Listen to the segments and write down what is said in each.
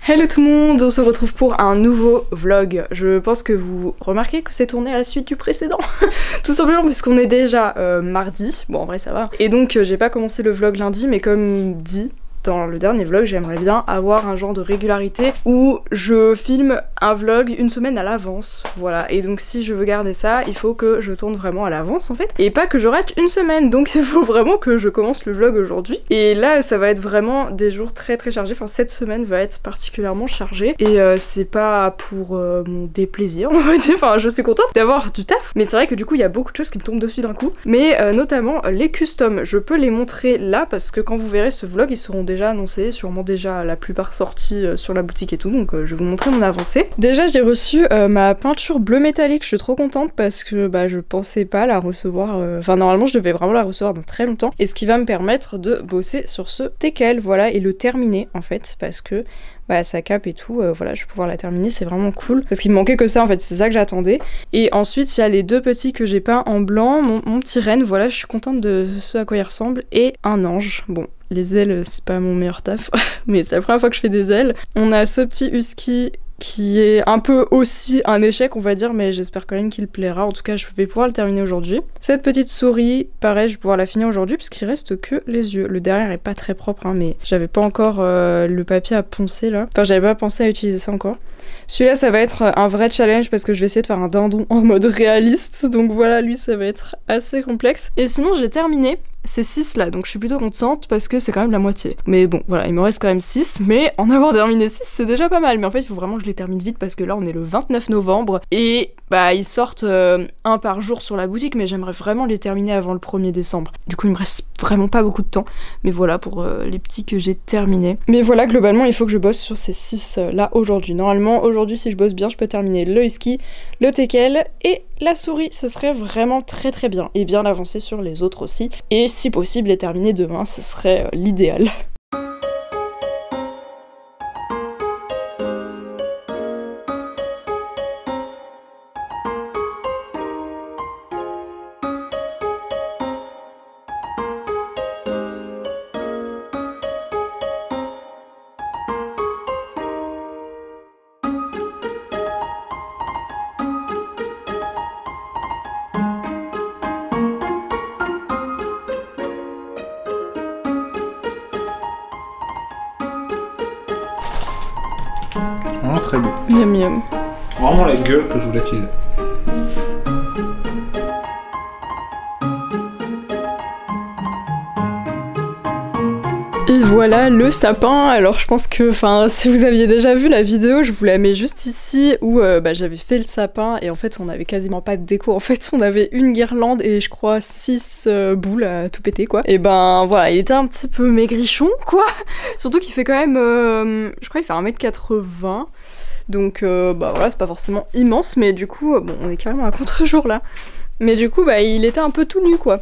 Hello tout le monde, on se retrouve pour un nouveau vlog. Je pense que vous remarquez que c'est tourné à la suite du précédent. Tout simplement puisqu'on est déjà mardi, bon en vrai ça va. Et donc j'ai pas commencé le vlog lundi, mais comme dit dans le dernier vlog, j'aimerais bien avoir un genre de régularité où je filme un vlog une semaine à l'avance, voilà. Et donc si je veux garder ça, il faut que je tourne vraiment à l'avance en fait, et pas que je rate une semaine, donc il faut vraiment que je commence le vlog aujourd'hui. Et là ça va être vraiment des jours très chargés, enfin cette semaine va être particulièrement chargée, et c'est pas pour mon déplaisir, on va dire, enfin je suis contente d'avoir du taf, mais c'est vrai que du coup il y a beaucoup de choses qui me tombent dessus d'un coup, mais notamment les customs, je peux les montrer là parce que quand vous verrez ce vlog, ils seront déjà annoncé, sûrement déjà la plupart sortis sur la boutique et tout, donc je vais vous montrer mon avancée. Déjà j'ai reçu ma peinture bleu métallique, je suis trop contente parce que je pensais pas la recevoir, enfin normalement je devais vraiment la recevoir dans très longtemps, et ce qui va me permettre de bosser sur ce teckel, voilà, et le terminer en fait, parce que ça cape et tout, voilà, je vais pouvoir la terminer, c'est vraiment cool, parce qu'il me manquait que ça en fait, c'est ça que j'attendais. Et ensuite il y a les deux petits que j'ai peints en blanc, mon petit renne, voilà, je suis contente de ce à quoi il ressemble, et un ange. Bon, les ailes c'est pas mon meilleur taf, mais c'est la première fois que je fais des ailes. On a ce petit husky qui est un peu aussi un échec on va dire, mais j'espère quand même qu'il plaira, en tout cas je vais pouvoir le terminer aujourd'hui. Cette petite souris, pareil, je vais pouvoir la finir aujourd'hui puisqu'il reste que les yeux. Le derrière est pas très propre mais j'avais pas encore le papier à poncer là, enfin j'avais pas pensé à utiliser ça encore. Celui-là ça va être un vrai challenge parce que je vais essayer de faire un dindon en mode réaliste, donc voilà, lui ça va être assez complexe. Et sinon j'ai terminé ces 6 là, donc je suis plutôt contente parce que c'est quand même la moitié. Mais bon, voilà, il me reste quand même 6, mais en avoir terminé 6, c'est déjà pas mal. Mais en fait, il faut vraiment que je les termine vite parce que là, on est le 29 novembre et ils sortent un par jour sur la boutique, mais j'aimerais vraiment les terminer avant le 1er décembre. Du coup, il me reste vraiment pas beaucoup de temps, mais voilà pour les petits que j'ai terminés. Mais voilà, globalement, il faut que je bosse sur ces 6 là aujourd'hui. Normalement, aujourd'hui, si je bosse bien, je peux terminer le husky, le teckel et la souris. Ce serait vraiment très bien. Et bien avancer sur les autres aussi. Et si possible les terminer demain, ce serait l'idéal. Vraiment très beau. Miam miam. Vraiment la gueule que je voulais qu'il ait. Et voilà le sapin. Alors je pense que, si vous aviez déjà vu la vidéo, je vous la mets juste ici où j'avais fait le sapin et en fait on avait quasiment pas de déco. En fait on avait une guirlande et je crois 6 boules à tout péter quoi. Et voilà, il était un petit peu maigrichon quoi. Surtout qu'il fait quand même, je crois qu'il fait 1m80. Donc voilà, c'est pas forcément immense, mais du coup on est carrément à contre-jour là. Mais du coup il était un peu tout nu quoi.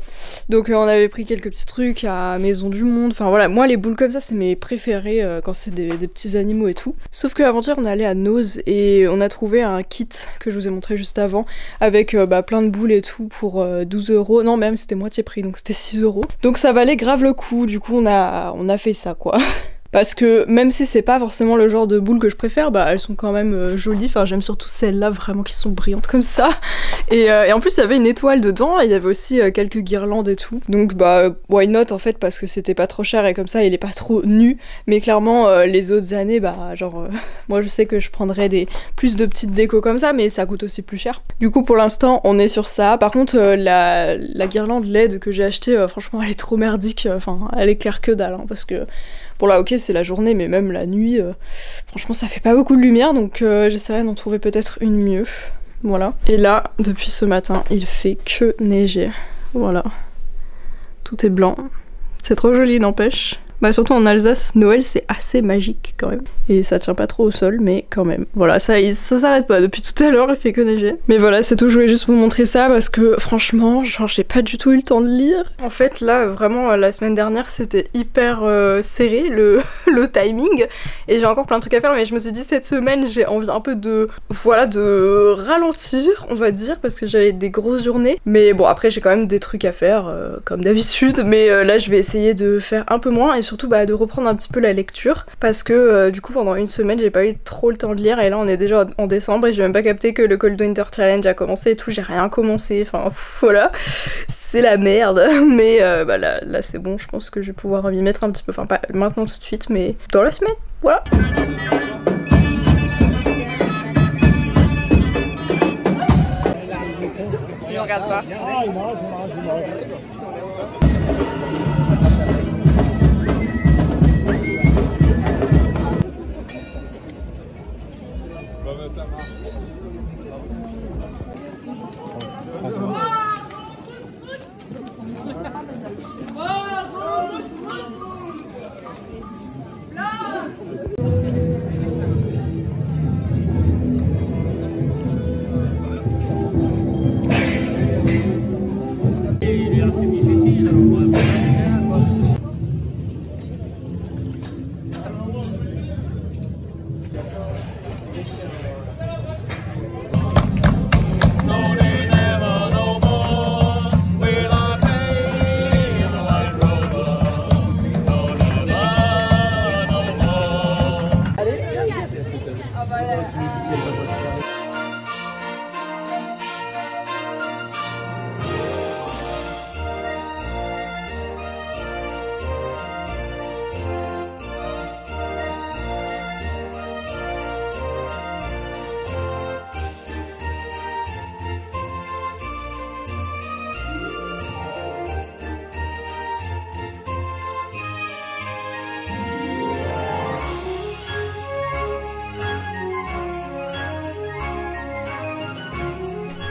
Donc on avait pris quelques petits trucs à Maison du Monde, enfin voilà, moi les boules comme ça c'est mes préférés quand c'est des petits animaux et tout. Sauf qu'avant-hier on est allé à Nose et on a trouvé un kit que je vous ai montré juste avant avec plein de boules et tout pour 12 €, non même c'était moitié prix donc c'était 6 €. Donc ça valait grave le coup, du coup on a fait ça quoi. Parce que même si c'est pas forcément le genre de boules que je préfère, elles sont quand même jolies. Enfin j'aime surtout celles-là vraiment qui sont brillantes comme ça. Et en plus il y avait une étoile dedans et il y avait aussi quelques guirlandes et tout. Donc why not en fait, parce que c'était pas trop cher et comme ça il est pas trop nu. Mais clairement les autres années moi je sais que je prendrais plus de petites décos comme ça, mais ça coûte aussi plus cher. Du coup pour l'instant on est sur ça. Par contre la guirlande LED que j'ai achetée, franchement elle est trop merdique. Enfin elle éclaire que dalle parce que bon là ok c'est la journée, mais même la nuit franchement ça fait pas beaucoup de lumière, donc j'essaierai d'en trouver peut-être une mieux. Voilà. Et là depuis ce matin il fait que neiger. Voilà. Tout est blanc. C'est trop joli n'empêche. Surtout en Alsace, Noël c'est assez magique quand même. Et ça tient pas trop au sol, mais quand même. Voilà, ça s'arrête pas depuis tout à l'heure, il fait que neiger. Mais voilà, c'est tout, je voulais juste vous montrer ça parce que franchement, j'ai pas du tout eu le temps de lire. En fait là, vraiment, la semaine dernière c'était hyper serré le timing. Et j'ai encore plein de trucs à faire, mais je me suis dit cette semaine j'ai envie un peu de ralentir, on va dire, parce que j'avais des grosses journées. Mais bon, après j'ai quand même des trucs à faire, comme d'habitude. Mais là je vais essayer de faire un peu moins et surtout surtout de reprendre un petit peu la lecture parce que du coup pendant une semaine j'ai pas eu trop le temps de lire et là on est déjà en décembre et j'ai même pas capté que le Cold Winter Challenge a commencé et tout, j'ai rien commencé, enfin voilà, c'est la merde, mais là c'est bon, je pense que je vais pouvoir m'y mettre un petit peu, enfin pas maintenant tout de suite mais dans la semaine, voilà. Il regarde pas.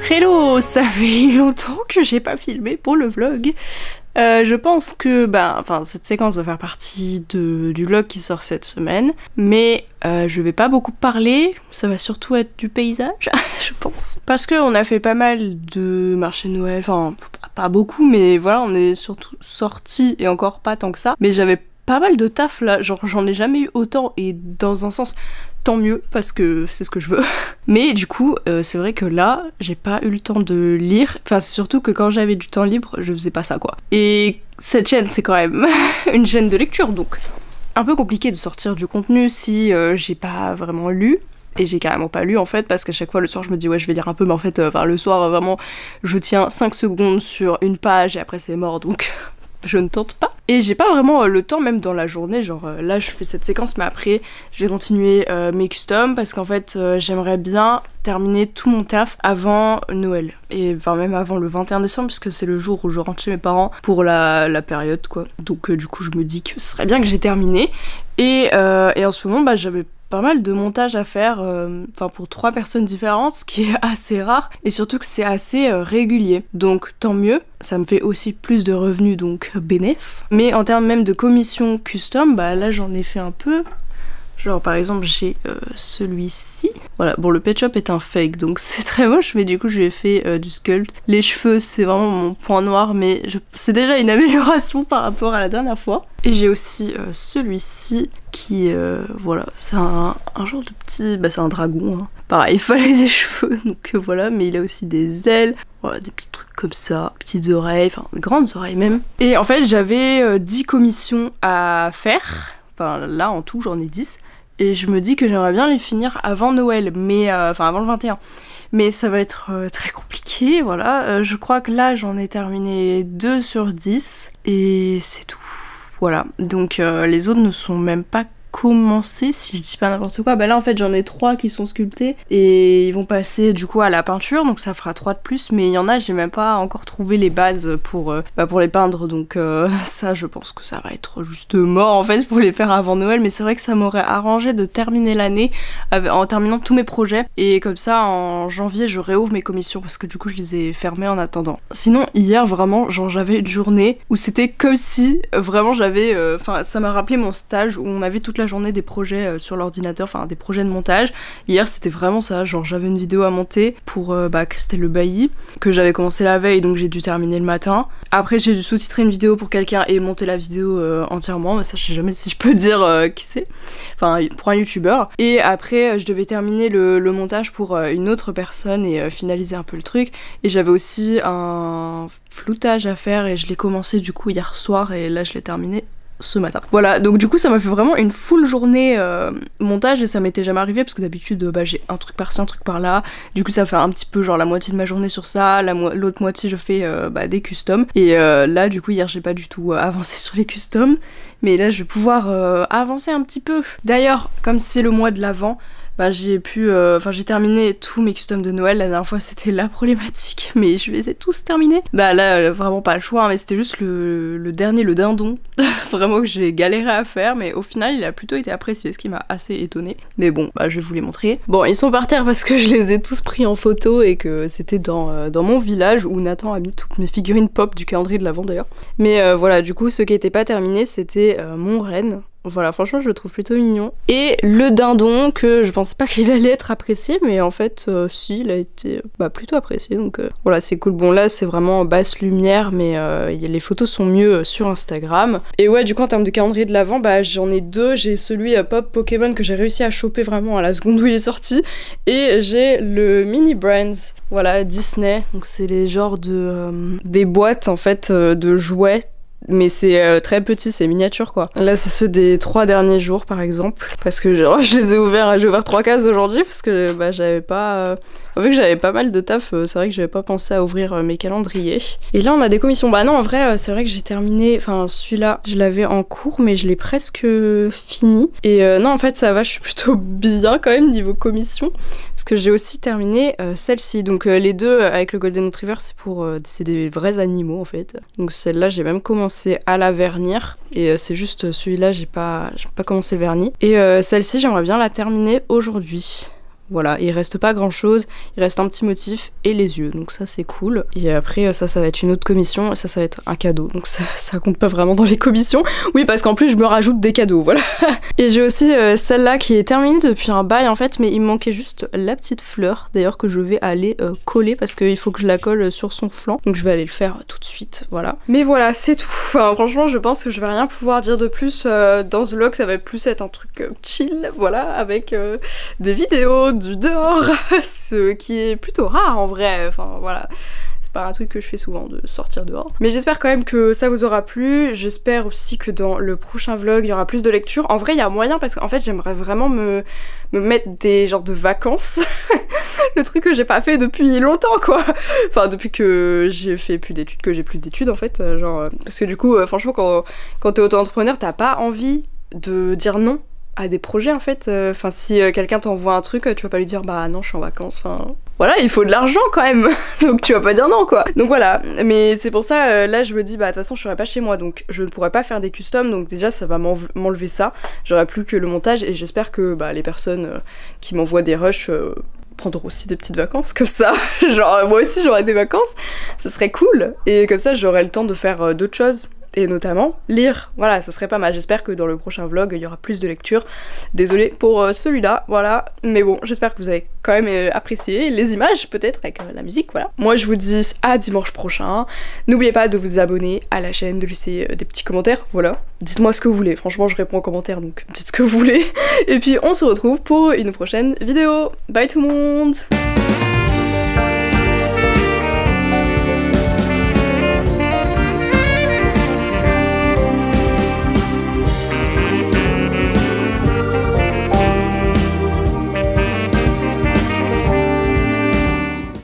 Hello, ça fait longtemps que j'ai pas filmé pour le vlog. Je pense que cette séquence doit faire partie du vlog qui sort cette semaine, mais je vais pas beaucoup parler, ça va surtout être du paysage, je pense. Parce qu'on a fait pas mal de marchés de Noël, enfin pas beaucoup, mais voilà, on est surtout sortis et encore pas tant que ça, mais j'avais pas mal de taf là, genre j'en ai jamais eu autant et dans un sens tant mieux parce que c'est ce que je veux. Mais du coup c'est vrai que là j'ai pas eu le temps de lire, enfin c'est surtout que quand j'avais du temps libre je faisais pas ça quoi. Et cette chaîne c'est quand même une chaîne de lecture donc un peu compliqué de sortir du contenu si j'ai pas vraiment lu. Et j'ai carrément pas lu en fait parce qu'à chaque fois le soir je me dis ouais je vais lire un peu mais en fait le soir vraiment je tiens 5 secondes sur une page et après c'est mort donc je ne tente pas. Et j'ai pas vraiment le temps même dans la journée, genre là je fais cette séquence mais après je vais continuer mes customs parce qu'en fait j'aimerais bien terminer tout mon taf avant Noël. Et enfin même avant le 21 décembre puisque c'est le jour où je rentre chez mes parents pour la période quoi. Donc du coup je me dis que ce serait bien que j'ai terminé. Et en ce moment j'avais pas mal de montage à faire, pour 3 personnes différentes, ce qui est assez rare, et surtout que c'est assez régulier, donc tant mieux, ça me fait aussi plus de revenus, donc bénéf. Mais en termes même de commission custom, là j'en ai fait un peu, genre par exemple j'ai celui-ci, voilà, bon le Pet Shop est un fake, donc c'est très moche, mais du coup j'ai fait du sculpt. Les cheveux c'est vraiment mon point noir, mais c'est déjà une amélioration par rapport à la dernière fois. Et j'ai aussi celui-ci qui, voilà, c'est un genre de petit, c'est un dragon, hein. Pareil, il fallait des cheveux, donc voilà, mais il a aussi des ailes, voilà, des petits trucs comme ça, petites oreilles, enfin grandes oreilles même. Et en fait j'avais 10 commissions à faire, enfin là en tout j'en ai 10, et je me dis que j'aimerais bien les finir avant Noël, mais avant le 21. Mais ça va être très compliqué, voilà, je crois que là j'en ai terminé 2 sur 10, et c'est tout. Voilà, donc les autres ne sont même pas commencés si je dis pas n'importe quoi. Là en fait j'en ai 3 qui sont sculptés et ils vont passer du coup à la peinture, donc ça fera 3 de plus, mais il y en a j'ai même pas encore trouvé les bases pour les peindre, donc ça je pense que ça va être juste mort en fait pour les faire avant Noël, mais c'est vrai que ça m'aurait arrangé de terminer l'année en terminant tous mes projets, et comme ça en janvier je réouvre mes commissions parce que du coup je les ai fermées en attendant. Sinon hier vraiment genre j'avais une journée où c'était comme si vraiment j'avais, ça m'a rappelé mon stage où on avait toute la journée des projets sur l'ordinateur, enfin des projets de montage. Hier c'était vraiment ça, genre j'avais une vidéo à monter pour Christelle Le Bailly que j'avais commencé la veille donc j'ai dû terminer le matin. Après j'ai dû sous-titrer une vidéo pour quelqu'un et monter la vidéo entièrement, mais ça je sais jamais si je peux dire qui c'est, enfin pour un youtubeur. Et après je devais terminer le montage pour une autre personne et finaliser un peu le truc, et j'avais aussi un floutage à faire et je l'ai commencé du coup hier soir et là je l'ai terminé ce matin. Voilà, donc du coup ça m'a fait vraiment une full journée montage et ça m'était jamais arrivé parce que d'habitude j'ai un truc par-ci, un truc par-là. Du coup ça fait un petit peu genre la moitié de ma journée sur ça, l'autre moitié je fais des customs. Et là du coup hier j'ai pas du tout avancé sur les customs, mais là je vais pouvoir avancer un petit peu. D'ailleurs, comme c'est le mois de l'Avent, j'ai terminé tous mes customs de Noël. La dernière fois c'était la problématique, mais je les ai tous terminés. Là vraiment pas le choix, hein, mais c'était juste le dernier, le dindon, vraiment que j'ai galéré à faire, mais au final il a plutôt été apprécié, ce qui m'a assez étonnée. Mais bon, je vais vous les montrer. Bon, ils sont par terre parce que je les ai tous pris en photo et que c'était dans mon village où Nathan a mis toutes mes figurines pop du calendrier de l'Avent d'ailleurs. Mais voilà, du coup ce qui était pas terminé c'était mon renne. Voilà, franchement je le trouve plutôt mignon. Et le dindon, que je pensais pas qu'il allait être apprécié, mais en fait si, il a été plutôt apprécié, donc voilà, c'est cool. Bon là c'est vraiment basse lumière, mais les photos sont mieux sur Instagram. Et ouais, du coup en termes de calendrier de l'Avent, j'en ai deux. J'ai celui Pop Pokémon que j'ai réussi à choper vraiment à la seconde où il est sorti, et j'ai le Mini Brands, voilà, Disney, donc c'est les genres de des boîtes en fait de jouets, mais c'est très petit, c'est miniature quoi. Là c'est ceux des 3 derniers jours par exemple, parce que genre, j'ai ouvert 3 cases aujourd'hui parce que j'avais pas... vu que j'avais pas mal de taf, c'est vrai que j'avais pas pensé à ouvrir mes calendriers. Et là on a des commissions. Non, en vrai c'est vrai que j'ai terminé, enfin celui-là je l'avais en cours mais je l'ai presque fini. Et non en fait ça va, je suis plutôt bien quand même niveau commission, parce que j'ai aussi terminé celle-ci. Donc les deux avec le Golden Retriever c'est des vrais animaux en fait. Donc celle-là j'ai même commencé à la vernir, et c'est juste celui-là j'ai pas commencé le vernis. Et celle-ci j'aimerais bien la terminer aujourd'hui. Voilà, il reste pas grand chose, il reste un petit motif et les yeux, donc ça c'est cool. Et après ça va être une autre commission, et ça va être un cadeau, donc ça compte pas vraiment dans les commissions. Oui, parce qu'en plus je me rajoute des cadeaux, voilà. Et j'ai aussi celle-là qui est terminée depuis un bail en fait, mais il me manquait juste la petite fleur, d'ailleurs que je vais aller coller, parce qu'il faut que je la colle sur son flanc, donc je vais aller le faire tout de suite, voilà. Mais voilà, c'est tout. Enfin franchement je pense que je vais rien pouvoir dire de plus dans ce vlog, ça va plus être un truc chill, voilà, avec des vidéos, du dehors, ce qui est plutôt rare en vrai, enfin voilà. C'est pas un truc que je fais souvent de sortir dehors. Mais j'espère quand même que ça vous aura plu. J'espère aussi que dans le prochain vlog il y aura plus de lecture. En vrai il y a moyen, parce qu'en fait j'aimerais vraiment me mettre des genres de vacances. Le truc que j'ai pas fait depuis longtemps quoi. Enfin depuis que j'ai fait plus d'études, que j'ai plus d'études en fait. Parce que du coup franchement quand t'es auto-entrepreneur t'as pas envie de dire non à des projets en fait. Enfin si quelqu'un t'envoie un truc, tu vas pas lui dire non je suis en vacances, enfin voilà, il faut de l'argent quand même. Donc tu vas pas dire non quoi. Donc voilà, mais c'est pour ça là je me dis de toute façon je serai pas chez moi, donc je ne pourrai pas faire des customs, donc déjà ça va m'enlever ça. J'aurai plus que le montage, et j'espère que les personnes qui m'envoient des rushs prendre aussi des petites vacances comme ça. Genre moi aussi j'aurai des vacances, ce serait cool, et comme ça j'aurai le temps de faire d'autres choses, et notamment lire. Voilà, ce serait pas mal. J'espère que dans le prochain vlog il y aura plus de lecture. Désolée pour celui-là, voilà, mais bon, j'espère que vous avez quand même apprécié les images, peut-être avec la musique, voilà. Moi je vous dis à dimanche prochain. N'oubliez pas de vous abonner à la chaîne, de laisser des petits commentaires, voilà. Dites-moi ce que vous voulez, franchement je réponds aux commentaires, donc dites ce que vous voulez. Et puis on se retrouve pour une prochaine vidéo. Bye tout le monde.